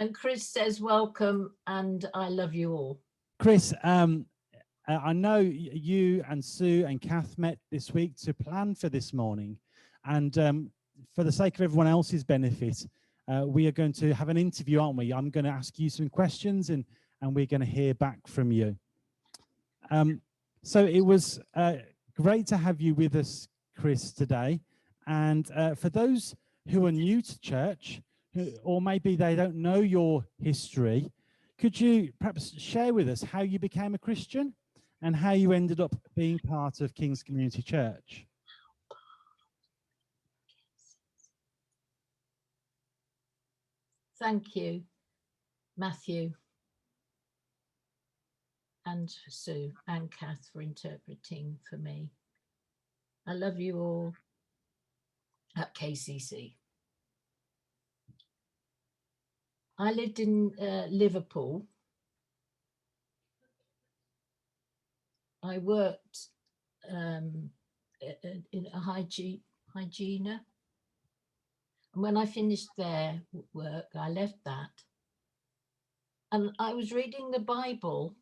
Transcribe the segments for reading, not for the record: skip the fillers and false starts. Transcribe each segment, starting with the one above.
And Chris says, welcome, and I love you all. Chris, I know you and Sue and Kath met this week to plan for this morning. And for the sake of everyone else's benefit, we are going to have an interview, aren't we? I'm going to ask you some questions and we're going to hear back from you. So it was great to have you with us, Chris, today. And for those who are new to church, or maybe they don't know your history, could you perhaps share with us how you became a Christian and how you ended up being part of King's Community Church? Thank you, Matthew and Sue and Kath for interpreting for me. I love you all at KCC. I lived in Liverpool. I worked in a hygiena. And when I finished their work, I left that. And I was reading the Bible.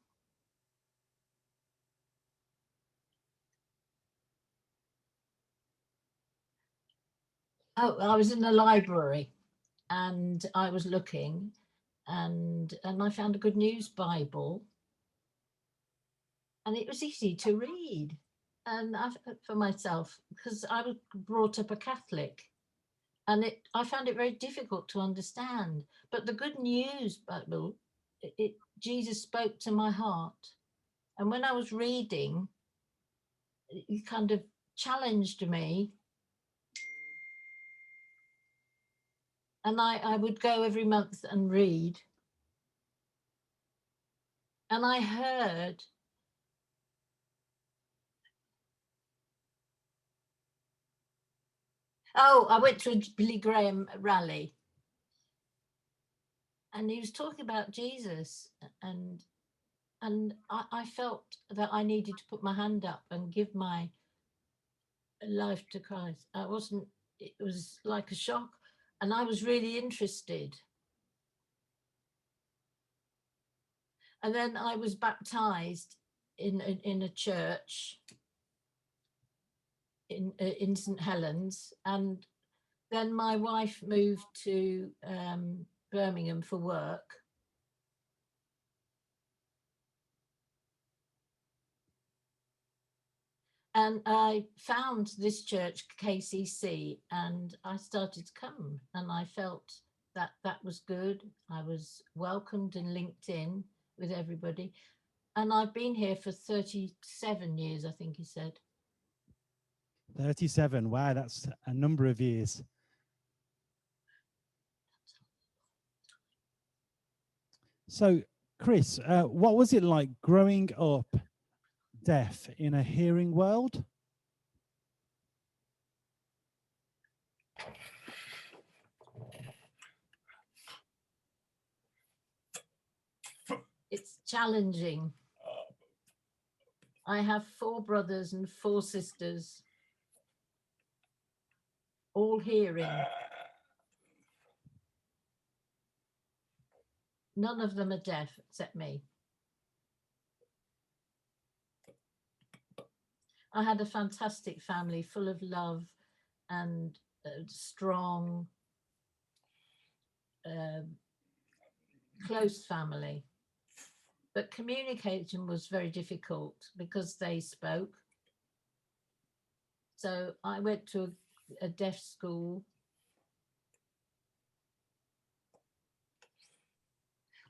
Oh, I was in the library and I was looking and I found a Good News Bible. And it was easy to read. And for myself, because I was brought up a Catholic. And I found it very difficult to understand. But the Good News Bible, Jesus spoke to my heart. And when I was reading, it kind of challenged me. And I would go every month and read. And I heard I went to a Billy Graham rally. And he was talking about Jesus. And I felt that I needed to put my hand up and give my life to Christ. It was like a shock. And I was really interested. And then I was baptized in a church in St. Helens. And then my wife moved to Birmingham for work. And I found this church, KCC, and I started to come. And I felt that that was good. I was welcomed and linked in with everybody. And I've been here for 37 years, I think he said. 37. Wow, that's a number of years. So, Chris, what was it like growing up deaf in a hearing world? It's challenging. I have 4 brothers and 4 sisters, all hearing. None of them are deaf except me. I had a fantastic family full of love and strong, close family. But communication was very difficult because they spoke. So I went to a deaf school.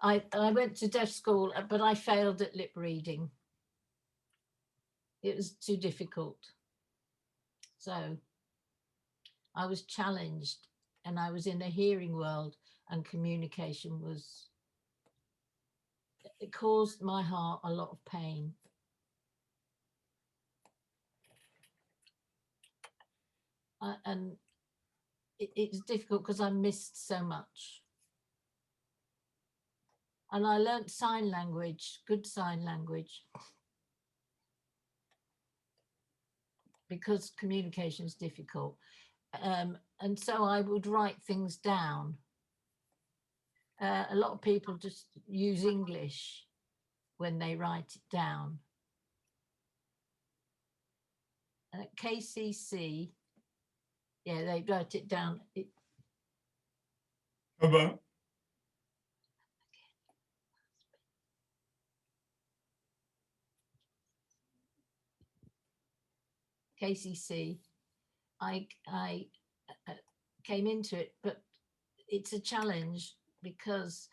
I went to deaf school, but I failed at lip reading. It was too difficult. So I was challenged and I was in a hearing world, and communication it caused my heart a lot of pain. And it's difficult because I missed so much. And I learnt sign language, good sign language, because communication is difficult. And so I would write things down. A lot of people just use English when they write it down. And at KCC, yeah, they write it down. How about KCC, I came into it, but it's a challenge because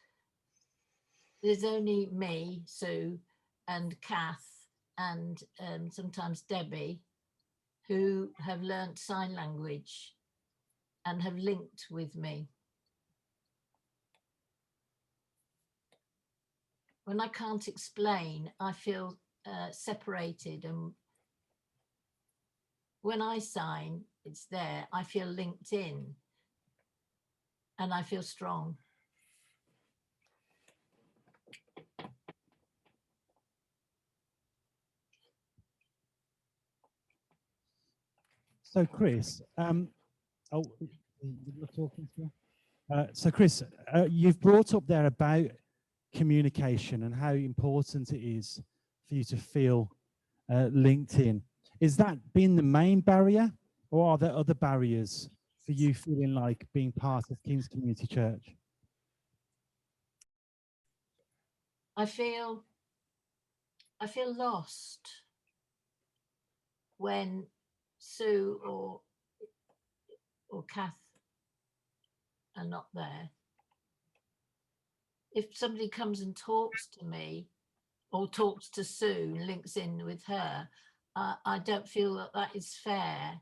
there's only me, Sue, and Kath, and sometimes Debbie, who have learnt sign language and have linked with me. When I can't explain, I feel separated, and when I sign, it's there. I feel linked in, and I feel strong. So, Chris, oh, you're talking to me? So, Chris, you've brought up there about communication and how important it is for you to feel linked in. Is that been the main barrier, or are there other barriers for you feeling like being part of King's Community Church? I feel lost when Sue or Kath are not there. If somebody comes and talks to me or talks to Sue and links in with her, I don't feel that that is fair,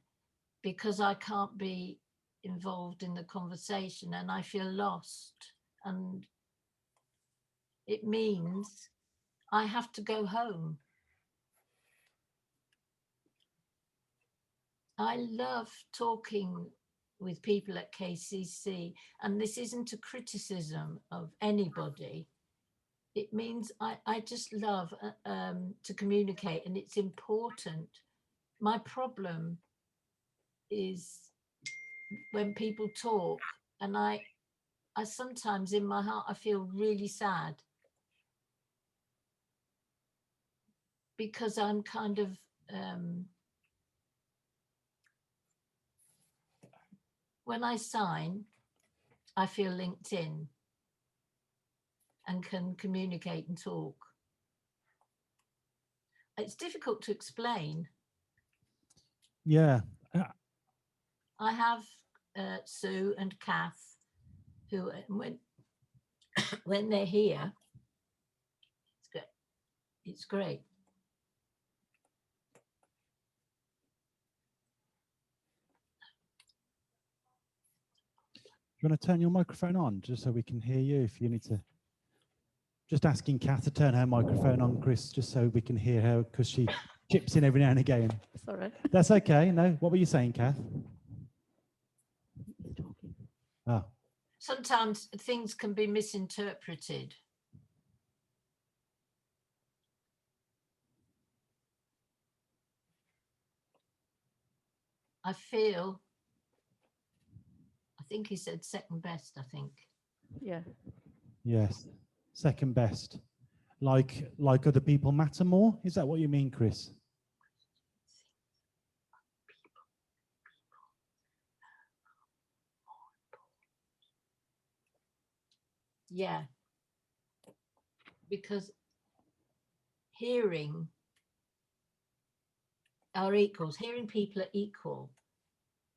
because I can't be involved in the conversation and I feel lost. And it means I have to go home. I love talking with people at KCC, and this isn't a criticism of anybody. It means I just love to communicate, and it's important. My problem is when people talk, and I sometimes in my heart, I feel really sad, because I'm kind of, when I sign, I feel linked in and can communicate and talk. It's difficult to explain. Yeah. I have Sue and Kath, who when they're here, it's great. Do you want to turn your microphone on just so we can hear you? If you need to, just asking Kath to turn her microphone on, Chris, just so we can hear her, because she chips in every now and again. Sorry. That's okay. No, what were you saying, Kath? Oh. Sometimes things can be misinterpreted. I think he said second best, I think. Yeah. Yes. Second best. Like other people matter more? Is that what you mean, Chris? Yeah. Because hearing are equals. Hearing people are equal.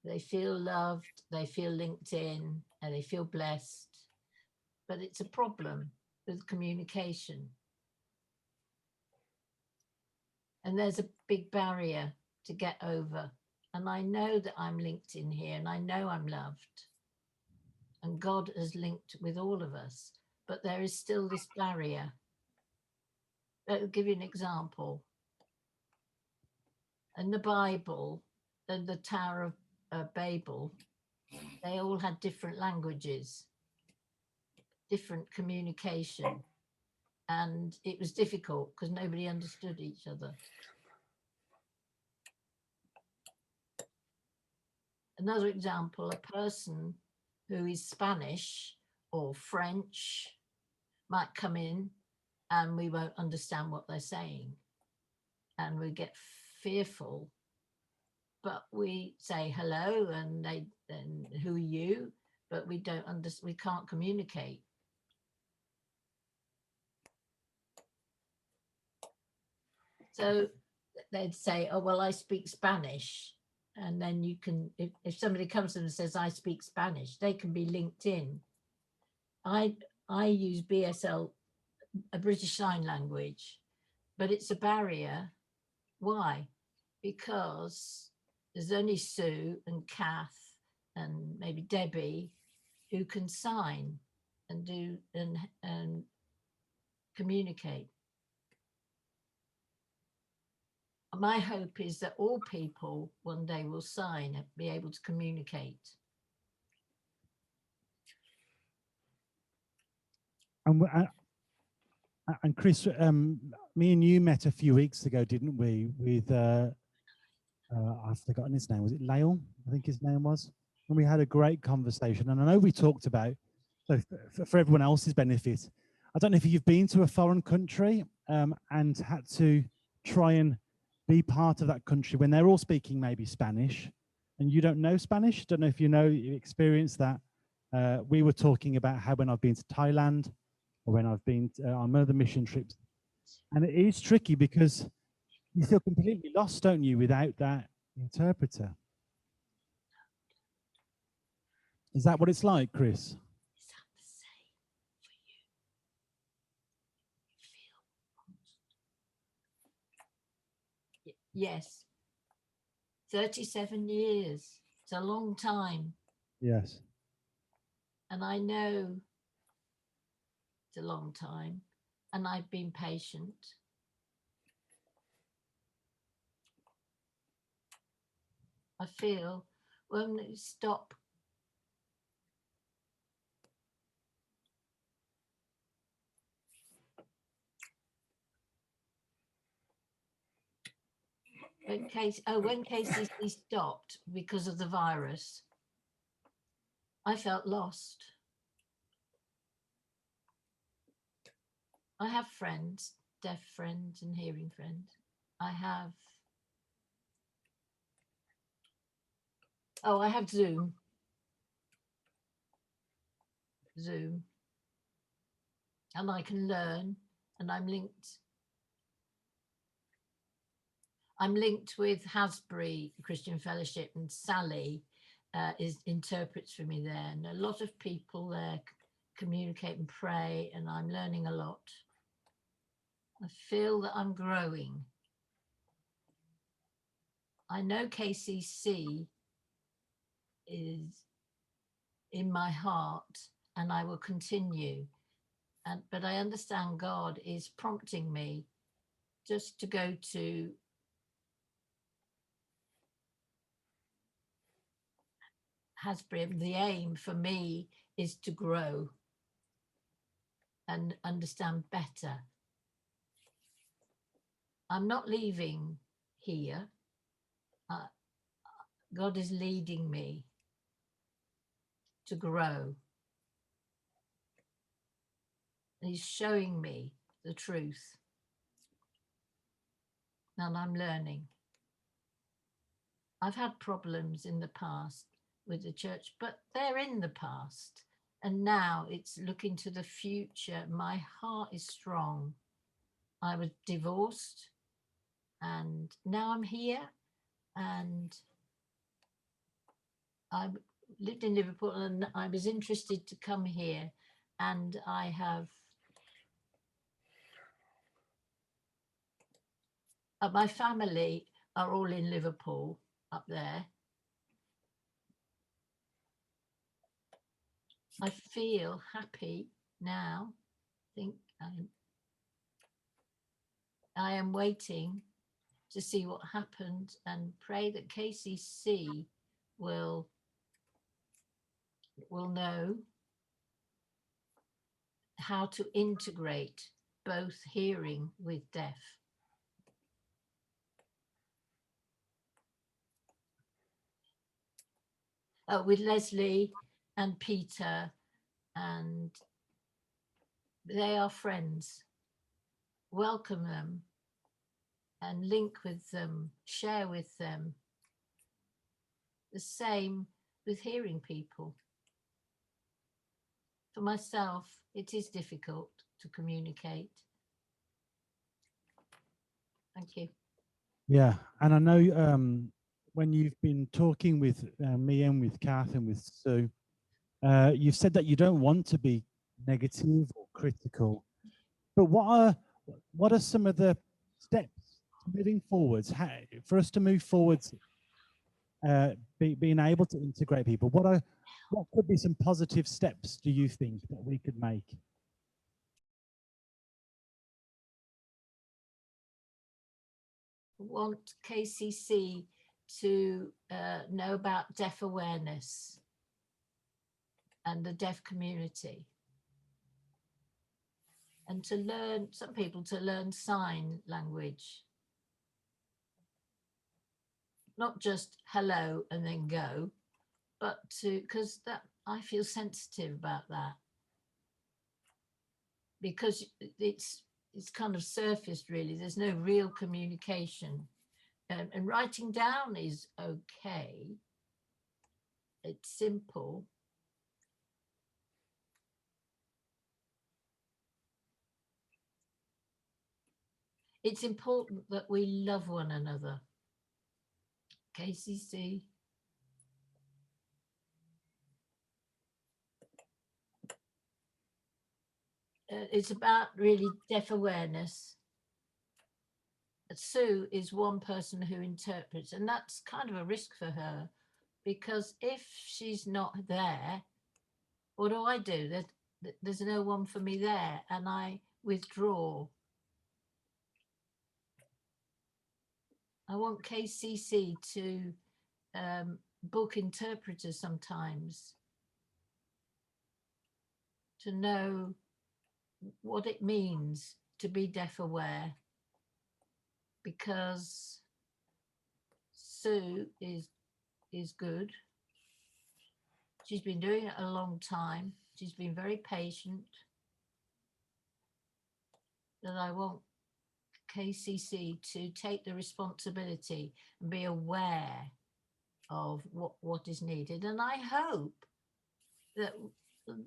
They feel loved, they feel linked in, and they feel blessed. But it's a problem with communication. And there's a big barrier to get over. And I know that I'm linked in here, and I know I'm loved. And God has linked with all of us. But there is still this barrier. I'll give you an example. In the Bible, the Tower of Babel, they all had different languages, different communication. And it was difficult because nobody understood each other. Another example, a person who is Spanish or French might come in and we won't understand what they're saying. And we get fearful, but we say hello and then who are you? But we don't understand, we can't communicate. So they'd say, oh, well, I speak Spanish. And then you can, if somebody comes to them and says, I speak Spanish, they can be linked in. I use BSL, a British Sign Language, but it's a barrier. Why? Because there's only Sue and Kath and maybe Debbie who can sign and do and communicate. My hope is that all people one day will sign and be able to communicate. And Chris, me and you met a few weeks ago, didn't we? With I've forgotten his name. Was it Lael? I think his name was. And we had a great conversation. And I know we talked about, so for everyone else's benefit, I don't know if you've been to a foreign country and had to try and be part of that country when they're all speaking maybe Spanish, and you don't know Spanish. Don't know if you experienced that. We were talking about how when I've been to Thailand or when I've been on other mission trips, and it is tricky because you feel completely lost, don't you, without that interpreter? Is that what it's like, Chris? Is that the same for you? You feel yes. 37 years. It's a long time. Yes. And I know it's a long time. And I've been patient. I feel when we stop when KCC stopped because of the virus, I felt lost. I have friends, deaf friends and hearing friends. I have Zoom. And I can learn, and I'm linked with Hasbury Christian Fellowship, and Sally interprets for me there. And a lot of people there communicate and pray, and I'm learning a lot. I feel that I'm growing. I know KCC is in my heart, and I will continue. But I understand God is prompting me just to go to Hasbury. The aim for me is to grow and understand better. I'm not leaving here. God is leading me to grow. He's showing me the truth. And I'm learning. I've had problems in the past with the church, but they're in the past. And now it's looking to the future. My heart is strong. I was divorced and now I'm here, and I lived in Liverpool and I was interested to come here, and I have my family are all in Liverpool up there. I feel happy now. I think I am waiting to see what happens and pray that KCC will know how to integrate both hearing with deaf. With Leslie and Peter and they are friends. Welcome them and link with them, share with them. The same with hearing people. For myself, it is difficult to communicate. Thank you. Yeah, and I know when you've been talking with me and with Kath and with Sue, you've said that you don't want to be negative or critical. But what are some of the steps moving forwards? For us to move forwards, being able to integrate people, what could be some positive steps do you think that we could make? Want KCC to know about deaf awareness and the deaf community, and to learn, some people to learn sign language, not just hello and then go, but to, because that I feel sensitive about that, because it's kind of surfaced really. There's no real communication, and writing down is okay. It's simple. It's important that we love one another. KCC. It's about really deaf awareness. Sue is one person who interprets, and that's kind of a risk for her, because if she's not there, what do? There's no one for me there, and I withdraw. I want KCC to book interpreters sometimes to know what it means to be deaf aware, because Sue is good. She's been doing it a long time. She's been very patient. That I want KCC to take the responsibility and be aware of what is needed. And I hope that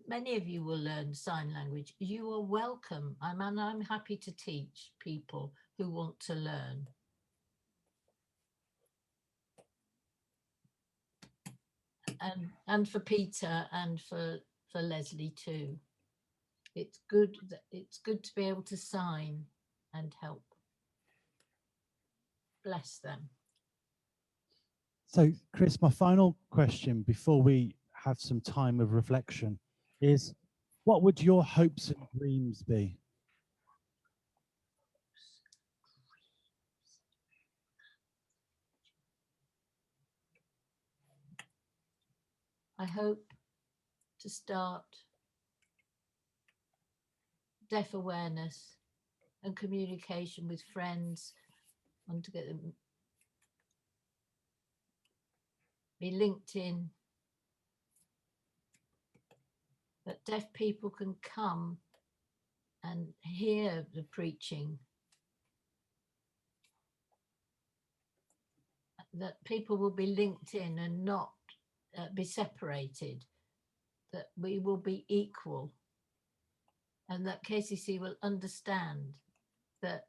many of you will learn sign language. You are welcome. I'm happy to teach people who want to learn. And for Peter and for Leslie too. It's good to be able to sign and help. Bless them. So, Chris, my final question before we have some time of reflection is, what would your hopes and dreams be? I hope to start deaf awareness and communication with friends, and to get them be linked in, that deaf people can come and hear the preaching, that people will be linked in and not be separated, that we will be equal, and that KCC will understand that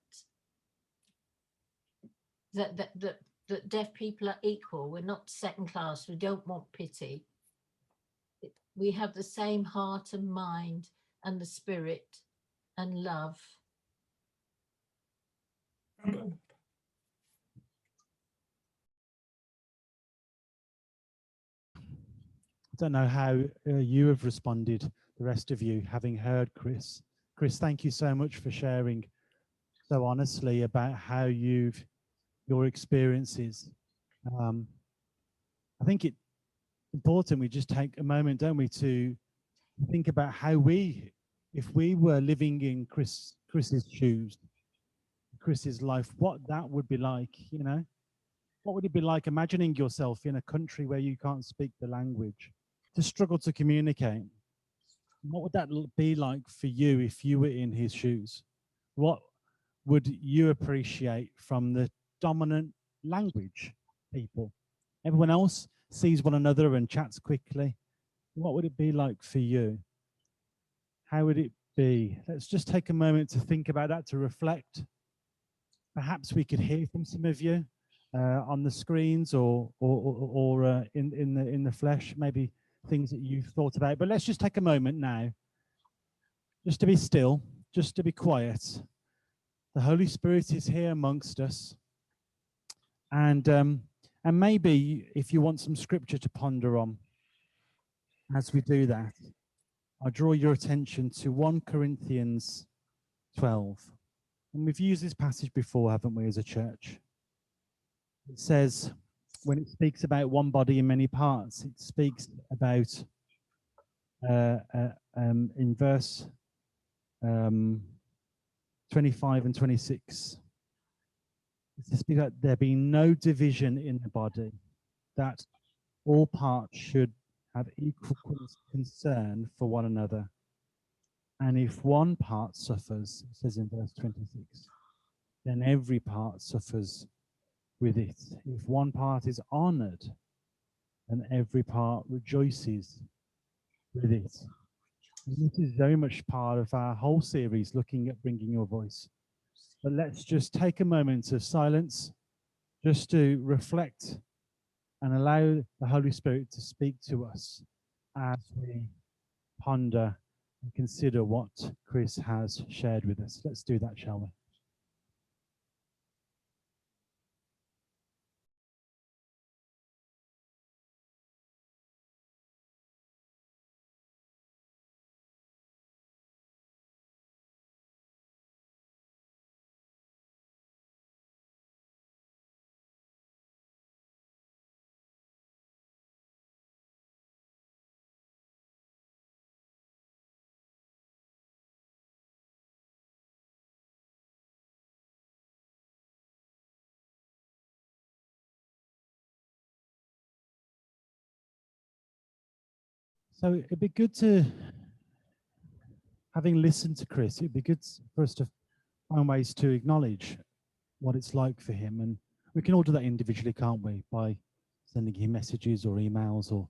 deaf people are equal. We're not second class. We don't want pity. We have the same heart and mind and the spirit and love. I don't know how you have responded, the rest of you, having heard Chris. Chris, thank you so much for sharing so honestly about how your experiences. I think it's important we just take a moment, don't we, to think about how if we were living in Chris's shoes, Chris's life, what that would be like, you know? What would it be like imagining yourself in a country where you can't speak the language, to struggle to communicate? What would that be like for you if you were in his shoes? What would you appreciate from the dominant language people? Everyone else sees one another and chats quickly. What would it be like for you? How would it be? Let's just take a moment to think about that, to reflect. Perhaps we could hear from some of you on the screens or in the flesh, maybe things that you've thought about. But let's just take a moment now, just to be still, just to be quiet. The Holy Spirit is here amongst us, and maybe if you want some scripture to ponder on, as we do that, I draw your attention to 1 Corinthians 12. And we've used this passage before, haven't we, as a church? It says, when it speaks about one body in many parts, it speaks about, in verse 25 and 26, it speaks about there being no division in the body, that all parts should have equal concern for one another. And if one part suffers, it says in verse 26, then every part suffers with it. If one part is honored, then every part rejoices with it. And this is very much part of our whole series, looking at bringing your voice. But let's just take a moment of silence, just to reflect and allow the Holy Spirit to speak to us as we ponder and consider what Chris has shared with us. Let's do that, shall we? So it'd be good to, having listened to Chris, it'd be good for us to find ways to acknowledge what it's like for him. And we can all do that individually, can't we? By sending him messages or emails, or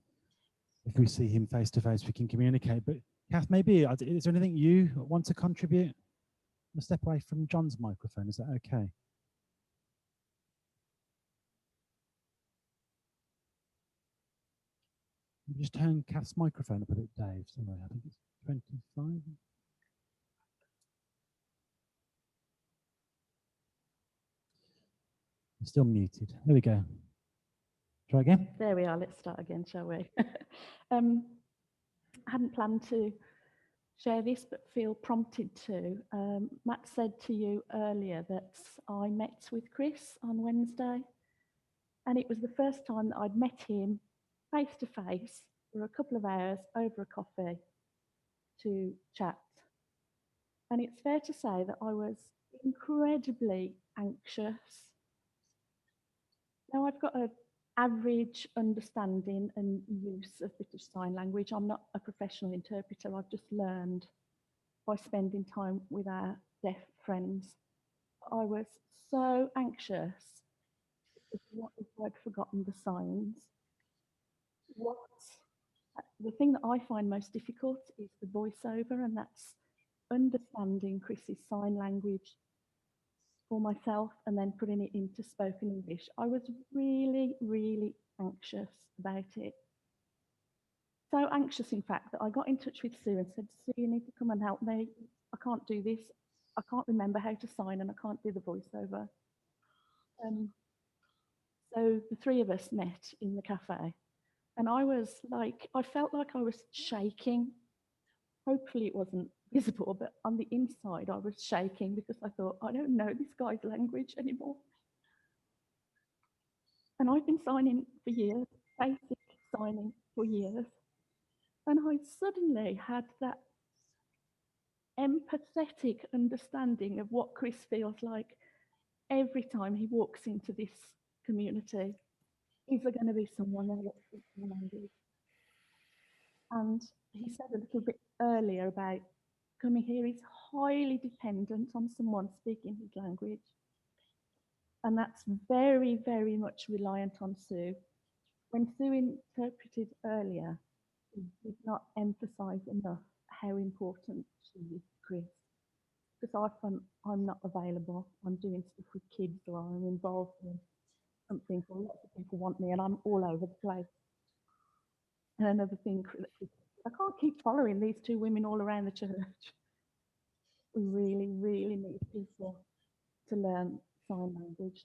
if we see him face to face, we can communicate. But Kath, maybe, is there anything you want to contribute? I'll step away from John's microphone. Is that okay? You just turn Kath's microphone up a bit, Dave. Sorry, I think it's 25. You're still muted. There we go. Try again. There we are. Let's start again, shall we? I hadn't planned to share this, but feel prompted to. Matt said to you earlier that I met with Chris on Wednesday, and it was the first time that I'd met him face to face for a couple of hours over a coffee to chat. And it's fair to say that I was incredibly anxious. Now, I've got an average understanding and use of British Sign Language. I'm not a professional interpreter. I've just learned by spending time with our deaf friends. I was so anxious because I'd forgotten the signs. The thing that I find most difficult is the voiceover, and that's understanding Chris's sign language for myself and then putting it into spoken English. I was really, really anxious about it. So anxious, in fact, that I got in touch with Sue and said, Sue, you need to come and help me. I can't do this. I can't remember how to sign and I can't do the voiceover. So the three of us met in the cafe, and I felt like I was shaking. Hopefully it wasn't visible, but on the inside I was shaking because I thought, I don't know this guy's language anymore. And I've been signing for years, basic signing for years. And I suddenly had that empathetic understanding of what Chris feels like every time he walks into this community. Is there going to be someone there that speaks my language? And he said a little bit earlier about coming here is highly dependent on someone speaking his language. And that's very, very much reliant on Sue. When Sue interpreted earlier, she did not emphasize enough how important she is to Chris. Because often I'm not available, I'm doing stuff with kids or I'm involved in something, or lots of people want me and I'm all over the place. And another thing, I can't keep following these two women all around the church. We really, really need people to learn sign language,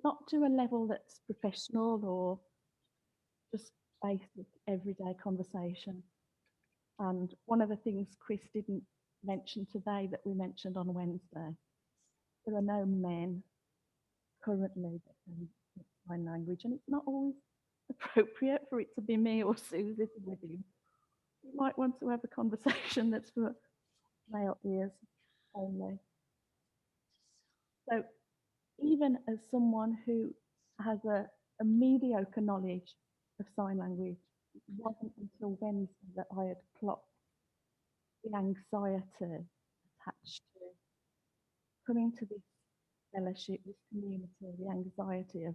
not to a level that's professional or just basic everyday conversation. And one of the things Chris didn't mention today that we mentioned on Wednesday, there are no men currently that can speak sign language, and it's not always appropriate for it to be me or Susie with you. You might want to have a conversation that's for male ears only. So even as someone who has a mediocre knowledge of sign language, it wasn't until Wednesday that I had clocked the anxiety attached to coming to this fellowship, this community, the anxiety of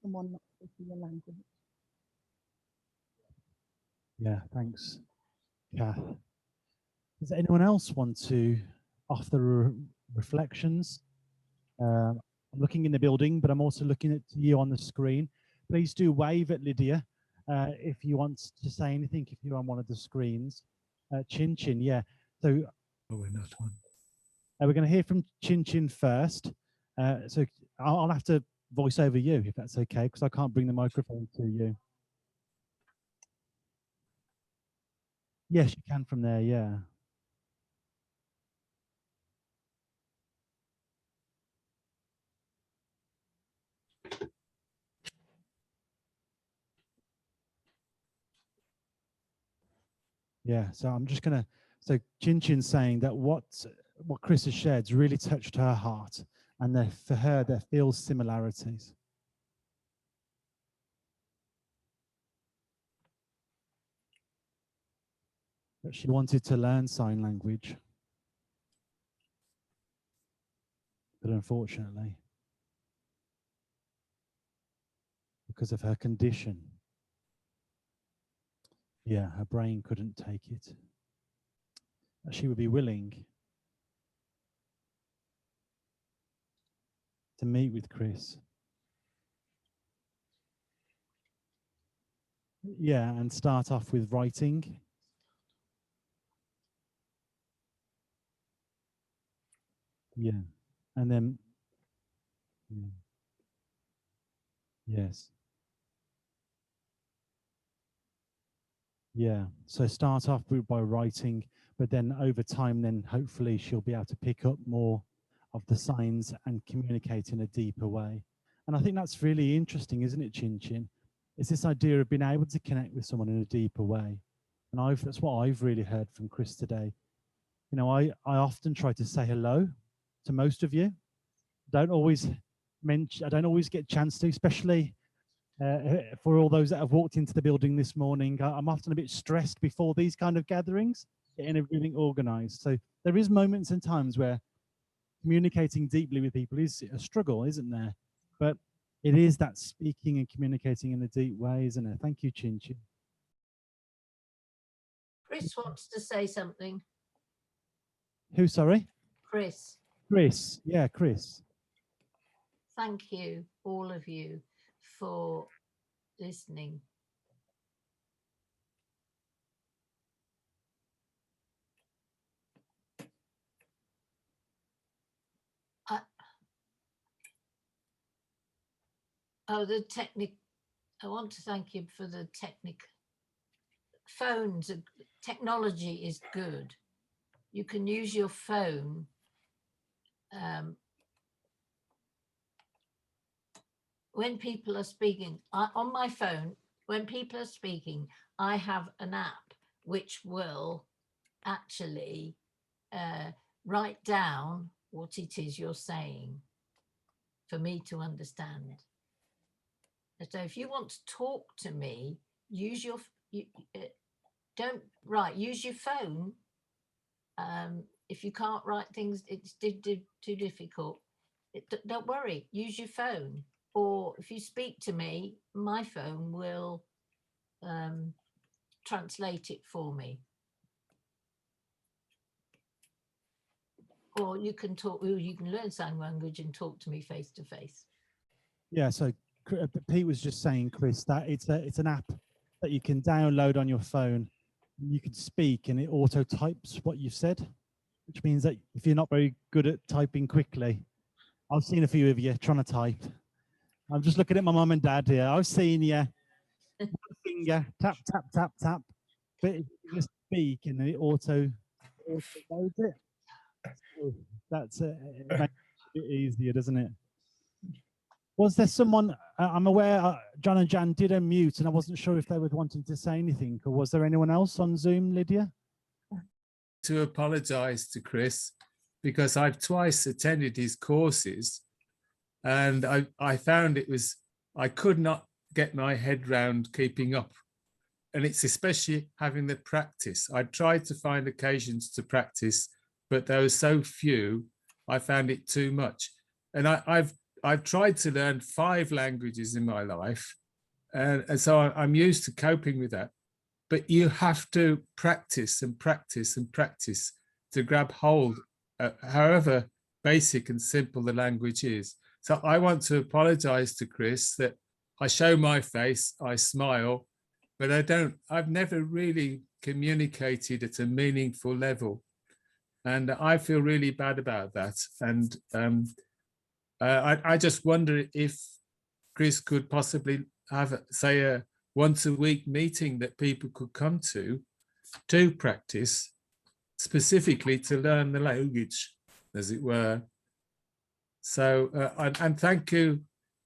someone not speaking the language. Yeah, thanks, Kath. Does anyone else want to offer reflections? I'm looking in the building, but I'm also looking at you on the screen. Please do wave at Lydia if you want to say anything, if you're on one of the screens. Chin Chin, yeah. So we're not on. we're going to hear from Chin Chin first. So I'll have to voice over you, if that's okay, because I can't bring the microphone to you. Yes, you can from there, yeah. Yeah, so I'm just going to, so Chin Chin's saying that what Chris has shared's really touched her heart, and for her, there feels similarities. That she wanted to learn sign language, but unfortunately, because of her condition, yeah, her brain couldn't take it. That she would be willing to meet with Chris. Yeah, and start off with writing. Yeah, and then, yeah. Yes. Yeah, so start off by writing, but then over time, then hopefully she'll be able to pick up more of the signs and communicate in a deeper way. And I think that's really interesting, isn't it, Chin Chin? It's this idea of being able to connect with someone in a deeper way. And that's what I've really heard from Chris today. You know, I often try to say hello to most of you. I don't always get a chance to, especially for all those that have walked into the building this morning. I'm often a bit stressed before these kind of gatherings, getting everything organized. So there is moments and times where communicating deeply with people is a struggle, isn't there? But it is that speaking and communicating in a deep way, isn't it? Thank you, Chin Chin. Chris wants to say something. Who, sorry? Chris. Chris. Yeah, Chris. Thank you, all of you, for listening. I want to thank you for the phones. Technology is good. You can use your phone when people are speaking. On my phone, when people are speaking, I have an app which will actually write down what it is you're saying for me to understand. So if you want to talk to me, use don't write. Use your phone. If you can't write things, it's too difficult. Don't worry. Use your phone. Or if you speak to me, my phone will translate it for me. Or you can talk. You can learn sign language and talk to me face to face. Yeah. So Pete was just saying, Chris, that it's an app that you can download on your phone. You can speak, and it auto types what you've said, which means that if you're not very good at typing quickly, I've seen a few of you trying to type. I'm just looking at my mum and dad here. I've seen you. Finger tap tap tap tap, but if you just speak and then it auto loads it. So that's it makes it a bit easier, doesn't it? Was there someone? I'm aware John and Jan did unmute, and I wasn't sure if they were wanting to say anything. Or was there anyone else on Zoom, Lydia? To apologize to Chris, because I've twice attended his courses, and I found I could not get my head round keeping up. And it's especially having the practice. I tried to find occasions to practice, but there were so few, I found it too much. And I've tried to learn 5 languages in my life. And so I'm used to coping with that. But you have to practice and practice and practice to grab hold, however basic and simple the language is. So I want to apologize to Chris that I show my face, I smile, but I've never really communicated at a meaningful level. And I feel really bad about that. And I just wonder if Chris could possibly have, say, a once a week meeting that people could come to practice, specifically to learn the language, as it were. So, and thank you,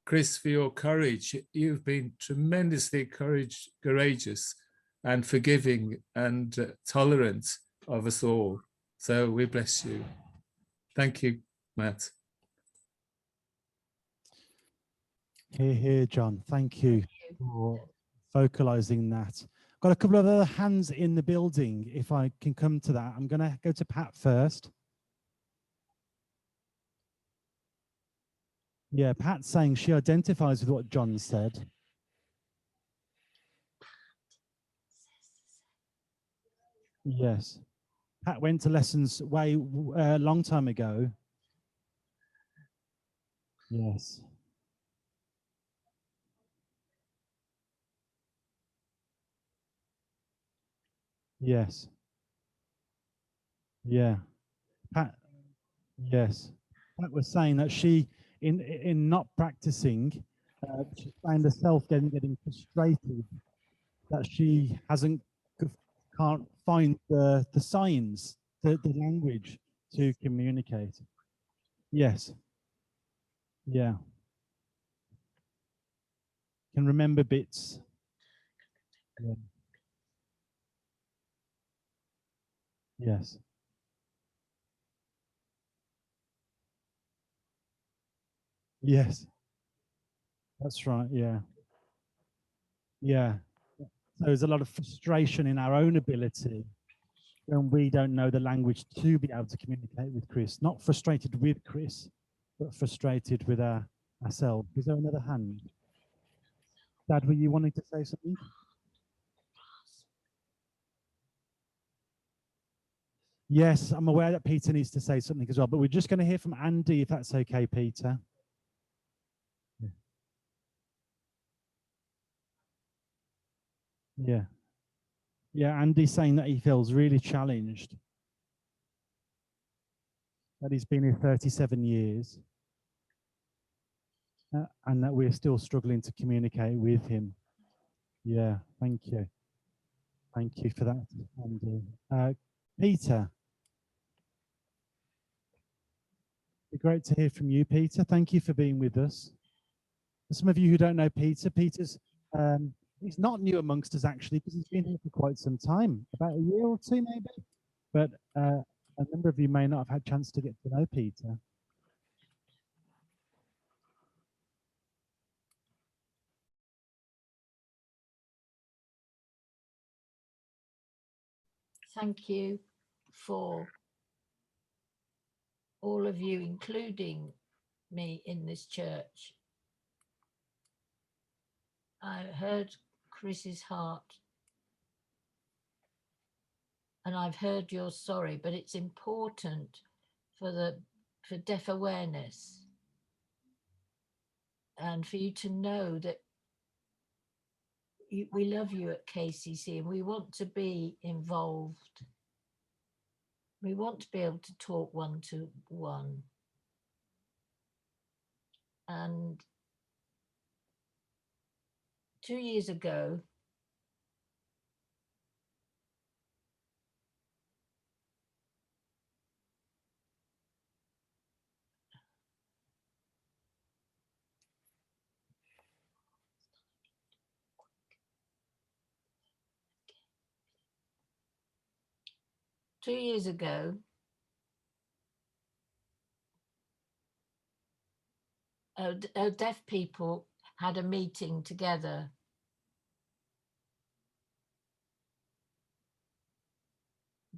Chris, for your courage. You've been tremendously courageous and forgiving and tolerant of us all. So we bless you. Thank you, Matt. Here, here, John. Thank you for vocalizing that. Got a couple of other hands in the building. If I can come to that, I'm going to go to Pat first. Yeah, Pat's saying she identifies with what John said. Yes. Pat went to lessons way a long time ago. Yes. Yes. Yeah. Pat, yes. Pat was saying that she, in not practicing, she found herself getting frustrated that she can't find the signs, the language to communicate. Yes. Yeah. Can remember bits. Yeah. Yes. Yes. That's right. Yeah. Yeah. So there's a lot of frustration in our own ability when we don't know the language to be able to communicate with Chris. Not frustrated with Chris, but frustrated with ourselves. Is there another hand? Dad, were you wanting to say something? Yes, I'm aware that Peter needs to say something as well, but we're just going to hear from Andy, if that's okay, Peter. Yeah. Yeah, Andy's saying that he feels really challenged, that he's been here 37 years, and that we're still struggling to communicate with him. Yeah, thank you. Thank you for that, Andy. Peter. It'd be great to hear from you, Peter. Thank you for being with us. For some of you who don't know Peter, Peter's he's not new amongst us actually, because he's been here for quite some time, about a year or two maybe. But a number of you may not have had a chance to get to know Peter. thank you for all of you, including me in this church. I heard Chris's heart, and I've heard your sorry, but it's important for deaf awareness and for you to know that we love you at KCC and we want to be involved. We want to be able to talk one-to-one. And 2 years ago, deaf people had a meeting together.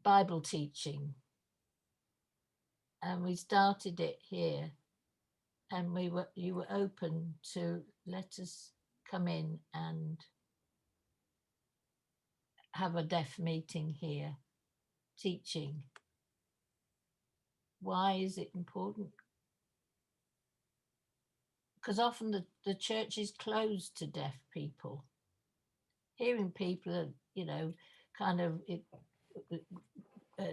Bible teaching. And we started it here. And you were open to let us come in and have a deaf meeting here, teaching. Why is it important? Because often the church is closed to deaf people. Hearing people are, you know, kind of,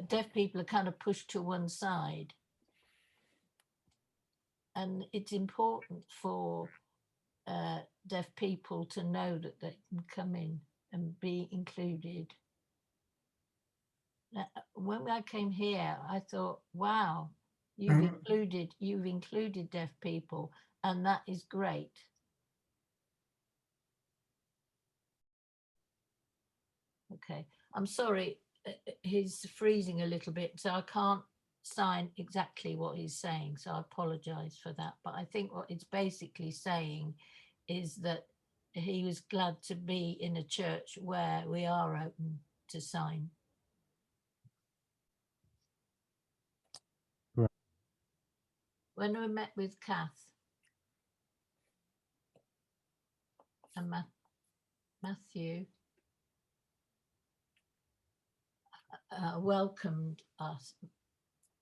deaf people are kind of pushed to one side. And it's important for deaf people to know that they can come in and be included. Now, when I came here, I thought, wow, you've included deaf people, and that is great. Okay, I'm sorry, he's freezing a little bit, so I can't sign exactly what he's saying, so I apologize for that. But I think what it's basically saying is that he was glad to be in a church where we are open to sign. Right. When we met with Kath and Matthew welcomed us,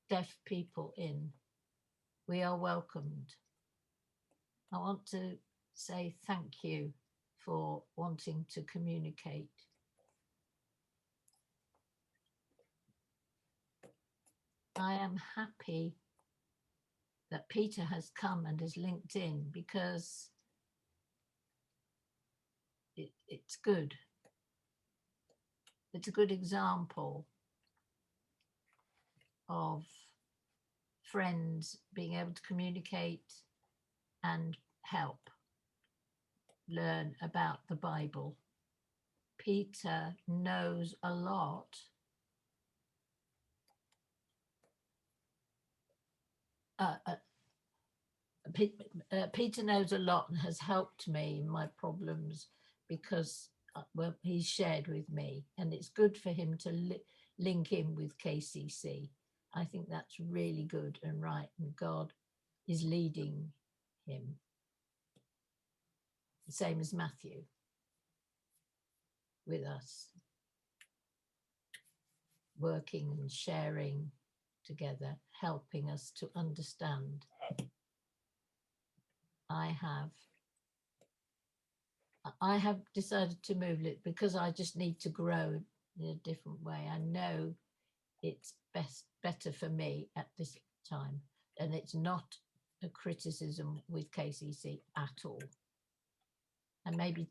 deaf people, in. We are welcomed. I want to say thank you for wanting to communicate. I am happy that Peter has come and is linked in, because it's good. It's a good example of friends being able to communicate and help learn about the Bible. Peter knows a lot. Peter knows a lot and has helped me in my problems, because well, he's shared with me, and it's good for him to link in with KCC. I think that's really good and right, and God is leading him. The same as Matthew with us, working and sharing together, helping us to understand. I have decided to move it because I just need to grow in a different way. I know it's better for me at this time, and it's not a criticism with KCC at all. And maybe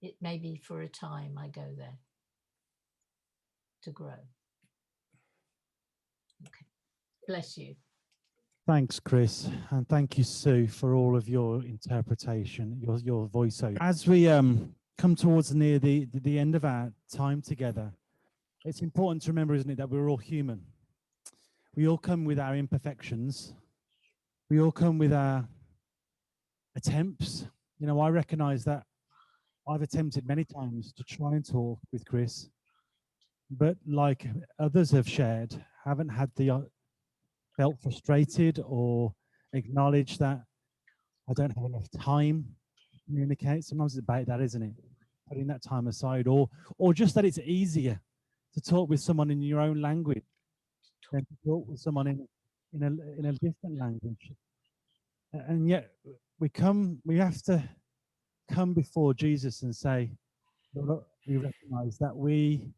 it may be for a time I go there to grow. Okay, bless you. Thanks, Chris, and thank you, Sue, for all of your interpretation, your voiceover. As we come towards near the end of our time together, it's important to remember, isn't it, that we're all human. We all come with our imperfections. We all come with our attempts. You know, I recognize that I've attempted many times to try and talk with Chris. but like others have shared, haven't had the felt frustrated or acknowledged that I don't have enough time to communicate. Sometimes it's about that, isn't it? Putting that time aside, or just that it's easier to talk with someone in your own language than to talk with someone in a different language. And yet we have to come before Jesus and say, Lord, we recognize that we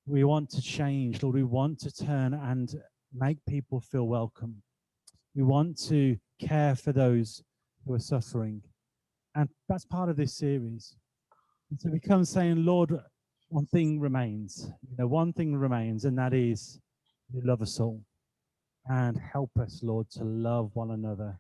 want to change, Lord. We want to turn and make people feel welcome. We want to care for those who are suffering. And that's part of this series. And so we come saying, Lord, one thing remains. One thing remains, and that is you love us all. And help us, Lord, to love one another